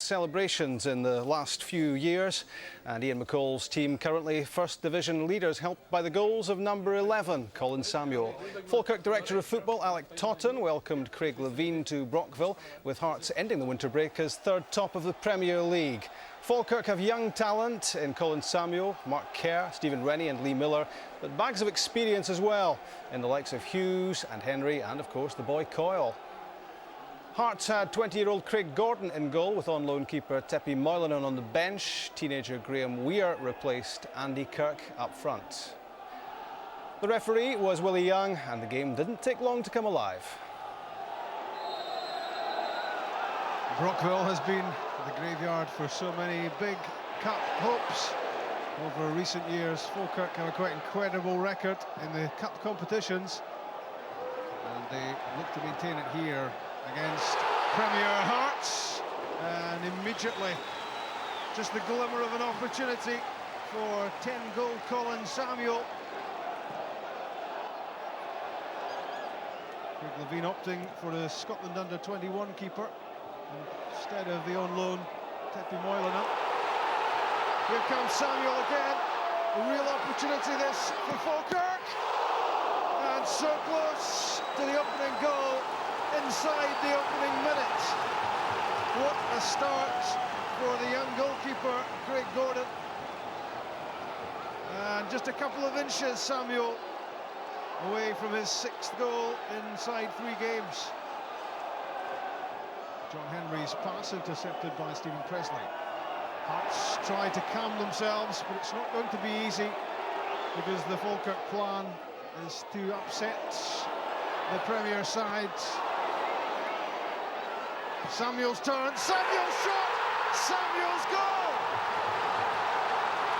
Celebrations in the last few years, and Ian McCall's team currently First Division leaders, helped by the goals of number 11 Colin Samuel. Falkirk Director of Football Alec Totten welcomed Craig Levine to Brockville, with Hearts ending the winter break as third top of the Premier League. Falkirk have young talent in Colin Samuel, Mark Kerr, Stephen Rennie and Lee Miller, but bags of experience as well in the likes of Hughes and Henry and of course the boy Coyle. Hearts had 20-year-old Craig Gordon in goal, with on-loan keeper Tepi Moylanen on the bench. Teenager Graham Weir replaced Andy Kirk up front. The referee was Willie Young, and the game didn't take long to come alive. Brockville has been the graveyard for so many big cup hopes over recent years. Falkirk have a quite incredible record in the cup competitions, and they look to maintain it here against Premier Hearts, and immediately just the glimmer of an opportunity for 10-goal Colin Samuel. Craig Levine opting for the Scotland under-21 keeper instead of the on-loan Tepi Moylanen. Here comes Samuel again. A real opportunity this for Falkirk, and so close to the opening goal inside the opening minute. What a start for the young goalkeeper Craig Gordon, and just a couple of inches Samuel away from his 6th goal inside 3 games. John Henry's pass intercepted by Stephen Presley. Hearts try to calm themselves, but it's not going to be easy, because the Falkirk plan is to upset the Premier side. Samuel's turn, Samuel's shot, Samuel's goal!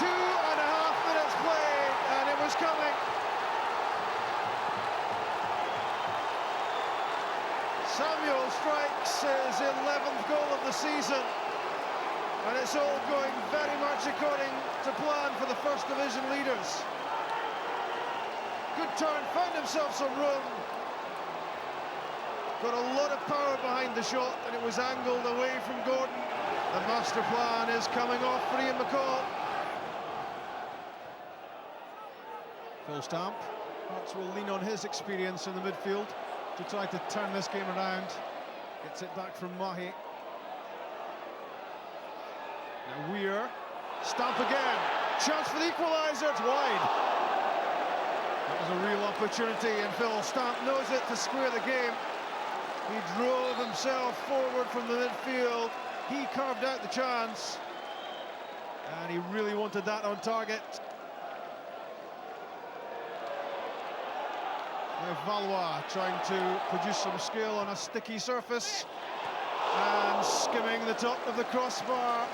2.5 minutes played, and it was coming. Samuel strikes his 11th goal of the season, and it's all going very much according to plan for the First Division leaders. Good turn, found himself some room. Got a lot of power behind the shot, and it was angled away from Gordon. The master plan is coming off for Ian McCall. Full stamp. Hearts will lean on his experience in the midfield to try to turn this game around. Gets it back from Mahi. Now Weir. Stamp again. Chance for the equaliser. It's wide. That was a real opportunity, and Phil Stamp knows it to square the game. He drove himself forward from the midfield. He carved out the chance, and he really wanted that on target. Now Valois trying to produce some skill on a sticky surface, and skimming the top of the crossbar.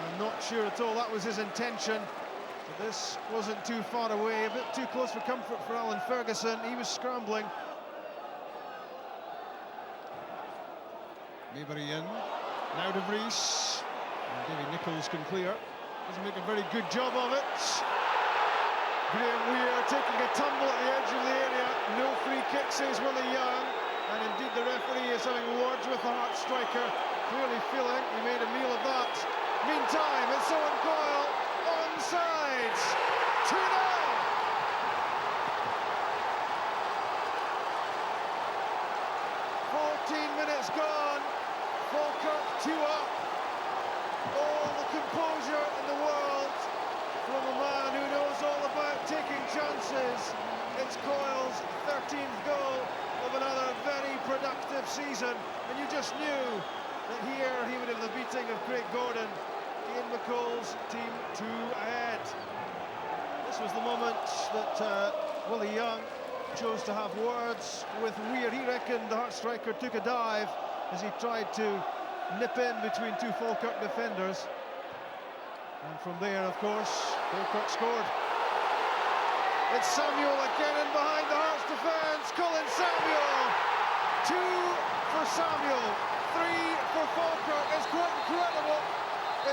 I'm not sure at all that was his intention, but this wasn't too far away, a bit too close for comfort for Alan Ferguson. He was scrambling. Maybury in, now De Vries, and Davy Nichols can clear. Doesn't make a very good job of it. Graham Weir taking a tumble at the edge of the area. No free kick, says Willie Young, and indeed the referee is having words with the Hearts striker, clearly feeling he made a meal of that. Meantime, it's Owen Coyle, onside, 2-0. Minutes gone, Falkirk 2 up. All the composure in the world from a man who knows all about taking chances. It's Coyle's 13th goal of another very productive season, and you just knew that here he would have the beating of Craig Gordon. Ian McCall's team 2 ahead. This was the moment that Willie Young chose to have words with Weir. He reckoned the Hearts striker took a dive as he tried to nip in between 2 Falkirk defenders. And from there, of course, Falkirk scored. It's Samuel again in behind the Hearts defence. Colin Samuel. 2 for Samuel, 3 for Falkirk. It's quite incredible.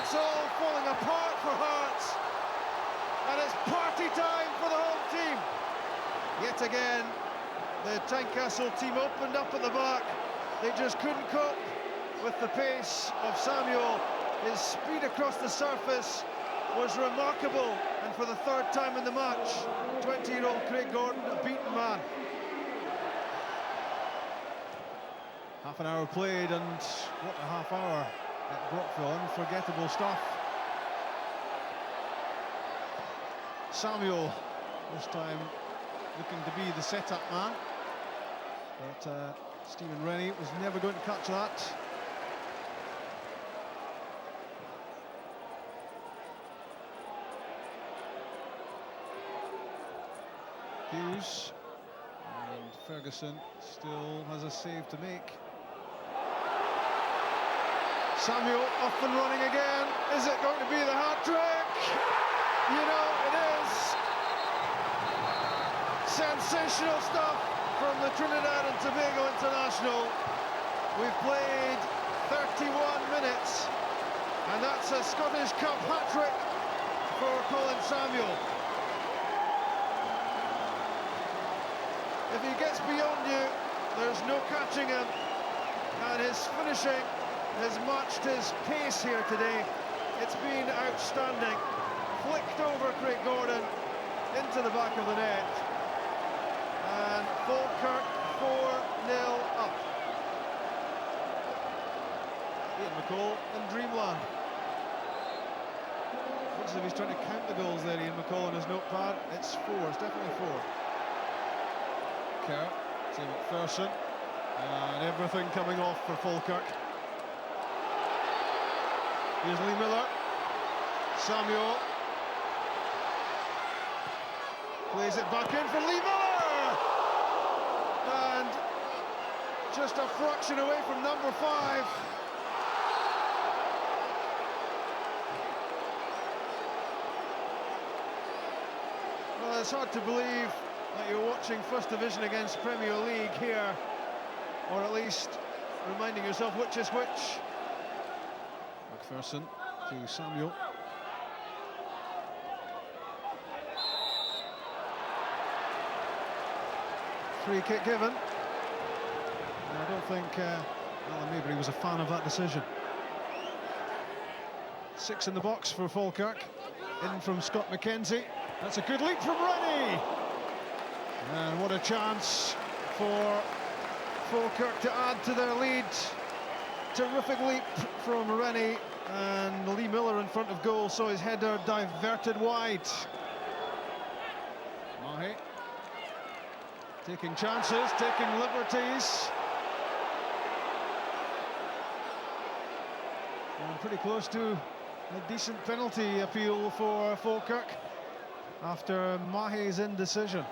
It's all falling apart for Hearts, and it's party time for the home team. Yet again, the Tynecastle team opened up at the back. They just couldn't cope. with the pace of Samuel. His speed across the surface was remarkable, and for the third time in the match, 20-year-old Craig Gordon, a beaten man. Half an hour played, and what a half hour at Brockville. Unforgettable stuff. Samuel, this time looking to be the set-up man, but Stephen Rennie was never going to catch that. Hughes, and Ferguson still has a save to make. Samuel off and running again. Is it going to be the hat-trick? You know, it is. Sensational stuff from the Trinidad and Tobago International. We've played 31 minutes, and that's a Scottish Cup hat-trick for Colin Samuel. If he gets beyond you, there's no catching him, and his finishing has matched his pace here today. It's been outstanding. Flicked over Craig Gordon into the back of the net, and Falkirk 4-0 up. Ian McCall in dreamland. Looks as if he's trying to count the goals there, Ian McCall, on his notepad. It's 4, it's definitely 4. Kerr, to McPherson, and everything coming off for Falkirk. Here's Lee Miller. Samuel plays it back in for Lee Miller, and just a fraction away from number 5. Well, it's hard to believe that you're watching First Division against Premier League here, or at least reminding yourself which is which. McPherson to Samuel. Free kick given. And I don't think Alan Mabry was a fan of that decision. 6 in the box for Falkirk. In from Scott McKenzie. That's a good leap from Rennie. And what a chance for Falkirk to add to their lead. Terrific leap from Rennie, and Lee Miller in front of goal saw his header diverted wide. Mahe taking chances, taking liberties. And pretty close to a decent penalty appeal for Falkirk after Mahe's indecision.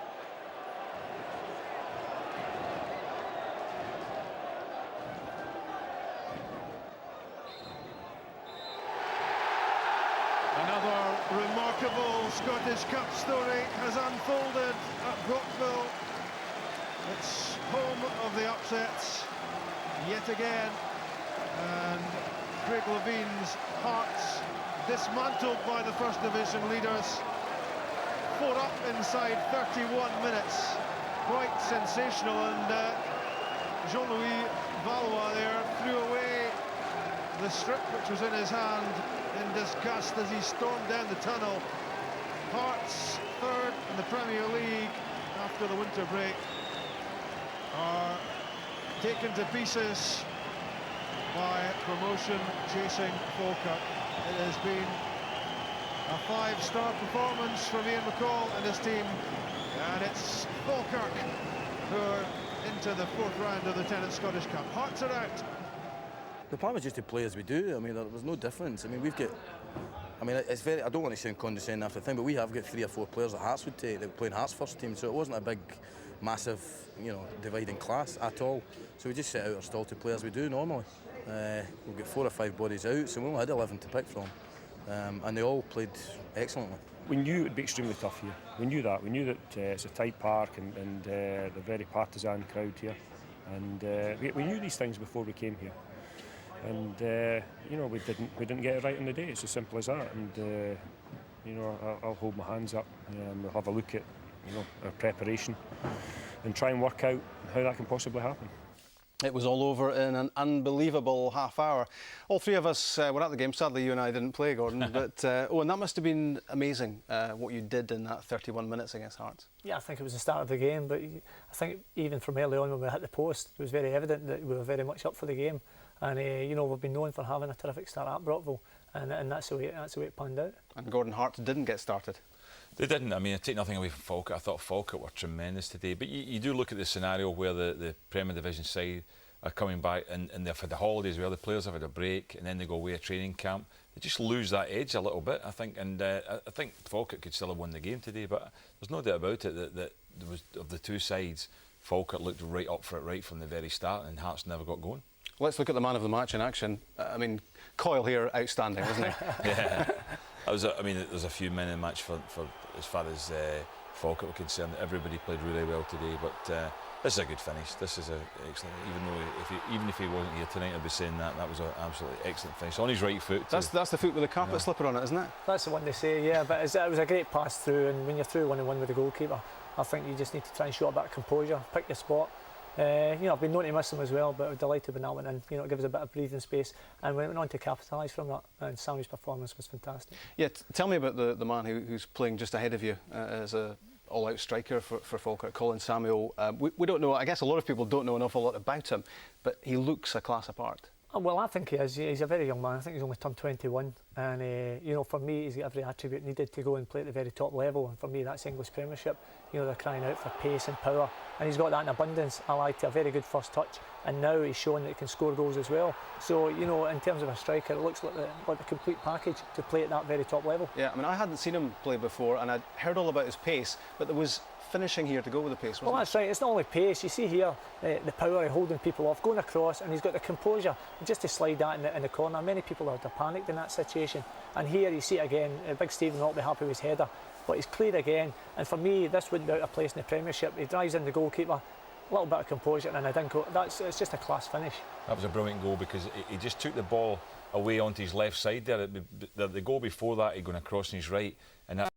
Another remarkable Scottish Cup story has unfolded at Brockville. It's home of the upsets yet again, and Craig Levine's Hearts dismantled by the First Division leaders. 4 up inside 31 minutes. Quite sensational, and Jean-Louis Valois there threw away the strip which was in his hand in disgust as he stormed down the tunnel. Hearts, 3rd in the Premier League after the winter break, are taken to pieces by promotion-chasing Falkirk. It has been a 5-star performance from Ian McCall and his team, and it's Falkirk who are into the 4th round of the Tennant Scottish Cup. Hearts are out. The plan was just to play as we do. I mean, there was no difference. I mean, we've got... I mean, it's very... I don't want to sound condescending after the thing, but we have got 3 or 4 players that Hearts would take that were playing Hearts first team, so it wasn't a big, massive, you know, dividing class at all. So we just set out our stall to play as we do normally. We've got 4 or 5 bodies out, so we only had 11 to pick from. And they all played excellently. We knew it would be extremely tough here. We knew that. We knew that it's a tight park and the very partisan crowd here. And we knew these things before we came here. And you know, we didn't get it right on the day. It's as simple as that. And you know, I'll hold my hands up. We'll have a look at, you know, our preparation and try and work out how that can possibly happen. It was all over in an unbelievable half hour. All three of us were at the game. Sadly, you and I didn't play, Gordon. But Owen, that must have been amazing, what you did in that 31 minutes against Hearts. Yeah, I think it was the start of the game, but I think even from early on when we hit the post, it was very evident that we were very much up for the game. And you know, we've been known for having a terrific start at Brockville, and that's the way it panned out. And Gordon, Hearts didn't get started. They didn't. I mean, I take nothing away from Falkirk. I thought Falkirk were tremendous today. But you do look at the scenario where the Premier Division side are coming back and they've had the holidays where the players have had a break and then they go away a training camp. They just lose that edge a little bit, I think. And I think Falkirk could still have won the game today. But there's no doubt about it that there was, of the two sides, Falkirk looked right up for it right from the very start and Hearts never got going. Let's look at the man of the match in action. I mean, Coyle here, outstanding, wasn't he? Yeah. I mean, there's a few men in the match for as far as Falkirk were concerned. Everybody played really well today, but this is a good finish. This is excellent. Even if he wasn't here tonight, I'd be saying that was an absolutely excellent finish on his right foot. That's the foot with the carpet slipper on it, isn't it? That's the one they say, yeah. But it was a great pass through, and when you're through 1-on-1 with the goalkeeper, I think you just need to try and show a bit of composure, pick your spot. You know, I've been known to miss them as well, but I'm delighted when that went in. You know, it gives us a bit of breathing space, and we went on to capitalise from that. And Sammy's performance was fantastic. Yeah, tell me about the man who's playing just ahead of you as a all-out striker for Falkirk, Colin Samuel. We don't know. I guess a lot of people don't know an awful lot about him, but he looks a class apart. Well, I think he is. He's a very young man. I think he's only turned 21, and you know, for me, he's got every attribute needed to go and play at the very top level. And for me, that's English Premiership. You know, they're crying out for pace and power, and he's got that in abundance. I liked a very good first touch, and now he's showing that he can score goals as well. So, you know, in terms of a striker, it looks like the complete package to play at that very top level. Yeah, I mean, I hadn't seen him play before, and I'd heard all about his pace, but there was finishing here to go with the pace, wasn't Well, that's right. It's not only pace. You see here the power of holding people off, going across, and he's got the composure just to slide that in the corner. Many people would have panicked in that situation, and here you see it again. Big Stephen will not be happy with his header, but he's cleared again. And for me, this wouldn't be out of place in the Premiership. He drives in the goalkeeper, a little bit of composure, and I think it's just a class finish. That was a brilliant goal because he just took the ball away onto his left side there. The goal before that, he'd gone across on his right, and that